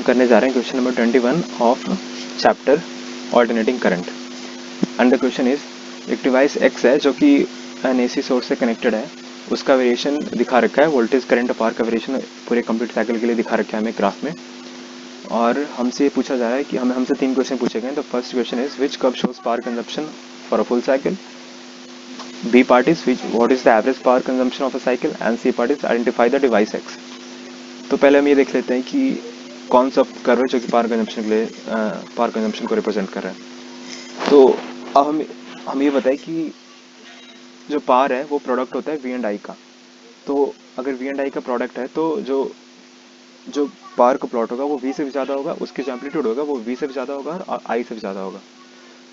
करने जा रहे हैं question number 21 of chapter alternating current. And the question is, एक डिवाइस एक्स है जो कि एन एसी सोर्स से कनेक्टेड है, उसका वेरिएशन दिखा रखा है, वोल्टेज करंट पावर का वेरिएशन पूरे कंप्लीट साइकिल के लिए दिखा रखा है हमें ग्राफ में। और हमसे ये पूछा जा रहा है कि हमसे 3 क्वेश्चन पूछे गए। The first question is which curve shows power consumption for a full cycle, B part is what is the average power consumption of a cycle, and C part is identify the device X. तो पहले हम ये देख लेते हैं कि कौन सा कर्व है जो कि पावर कंजम्पशन के लिए पावर कंजम्पशन को रिप्रेजेंट कर रहा है। तो अब हम ये बताएं कि जो पावर है वो प्रोडक्ट होता है वी एंड आई का। तो अगर वी एंड आई का प्रोडक्ट है तो जो जो पावर का प्लॉट होगा वो वी से भी ज़्यादा होगा, उसकी जो एम्पलीट्यूड होगा वो वी से भी ज़्यादा होगा और आई से भी ज़्यादा होगा।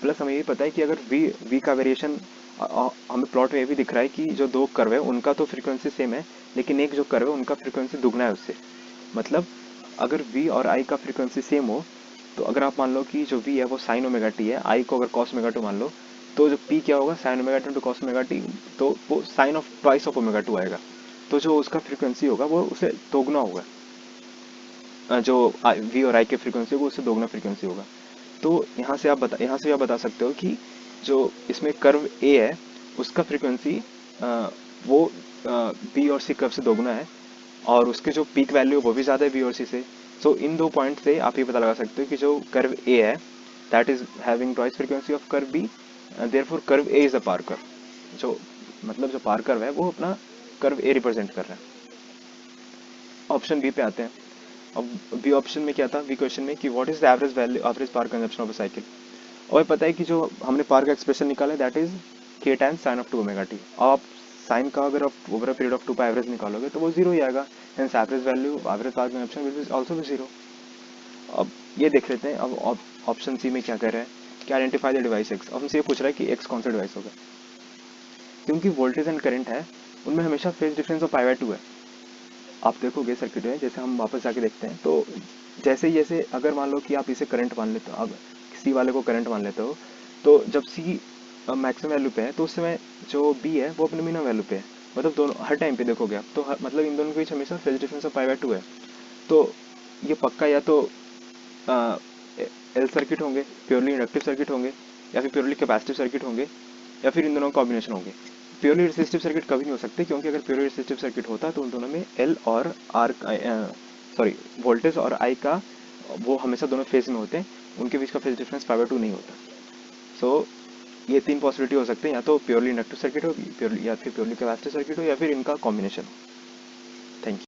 प्लस हमें ये पता है कि अगर वी का वेरिएशन हमें प्लॉट में ये भी दिख रहा है कि जो दो कर्व है उनका तो फ्रीक्वेंसी सेम है, लेकिन एक जो कर्व है उनका फ्रीक्वेंसी दुगना है उससे। मतलब अगर v और i का फ्रीक्वेंसी सेम हो, तो अगर आप मान लो कि जो v है वो साइन ओमेगा टी है, i को अगर कॉस ओमेगा टू मान लो, तो जो p क्या होगा, sine omega t into cos omega t, तो वो sine of twice of omega two आएगा। तो जो उसका फ्रीक्वेंसी होगा वो उसे दोगुना होगा, जो v और i के फ्रीक्वेंसी होगा उससे दोगुना फ्रीक्वेंसी होगा। तो यहाँ से आप बता सकते हो कि जो इसमें कर्व a है उसका फ्रीक्वेंसी वो b और c कर्व से दोगुना है, और उसके जो पीक वैल्यू है वो भी ज़्यादा है बी और सी से। सो इन दो पॉइंट से आप ये पता लगा सकते हो कि जो कर्व ए है that is having twice frequency of curve B, therefore curve A is a power curve. जो मतलब जो पावर कर्व है वो अपना कर्व ए रिप्रेजेंट कर रहा है। ऑप्शन बी पे आते हैं। अब बी ऑप्शन में क्या था, बी क्वेश्चन में कि what is the average value, average power consumption of a cycle. और पता है कि जो हमने पावर का एक्सप्रेशन निकाला है that is K times sine of two omega t. आप साइन का अगर आप over a period of two का एवरेज निकालोगे तो वो जीरो ही आएगा, hence average value, average power consumption will be also be zero. अब ये देख लेते हैं। अब ऑप्शन सी में क्या कह रहा है कि आइडेंटिफाई द डिवाइस एक्स। अब हमसे ये पूछ रहा है कि एक्स कौन सा डिवाइस होगा, क्योंकि वोल्टेज एंड करंट है उनमें हमेशा phase difference of pi by two है। आप देखोगे सर्किट में, जैसे हम वापस जाके देखते हैं तो जैसे अगर मान लो कि आप इसे करंट मान लेते हो, अब सी वाले को करंट मान लेते हो, तो जब सी मैक्सिमम वैल्यू पे है तो उस समय जो बी है वो अपने मिनिमम वैल्यू पे है। मतलब दोनों हर टाइम पे देखोगे आप तो मतलब इन दोनों के बीच हमेशा phase difference of pi by two है। तो ये पक्का या तो एल सर्किट होंगे, प्योरली इंडक्टिव सर्किट होंगे, या फिर प्योरली कैपेसिटिव सर्किट होंगे, या फिर इन दोनों कॉम्बिनेशन होंगे। प्योरली रेसिस्टिव सर्किट कभी नहीं हो सकते, क्योंकि अगर प्योरली रेसिस्टिव सर्किट होता तो उन दोनों में एल और आर सॉरी वोल्टेज और आई का वो हमेशा दोनों फेज में होते हैं, उनके बीच का phase difference pi by two नहीं होता। सो ये 3 पॉसिबिलिटी हो सकते हैं, या तो प्योरली इंडक्टिव सर्किट हो, प्योरली या फिर प्योरली कैपेसिटिव सर्किट हो, या फिर इनका कॉम्बिनेशन हो। Thank you.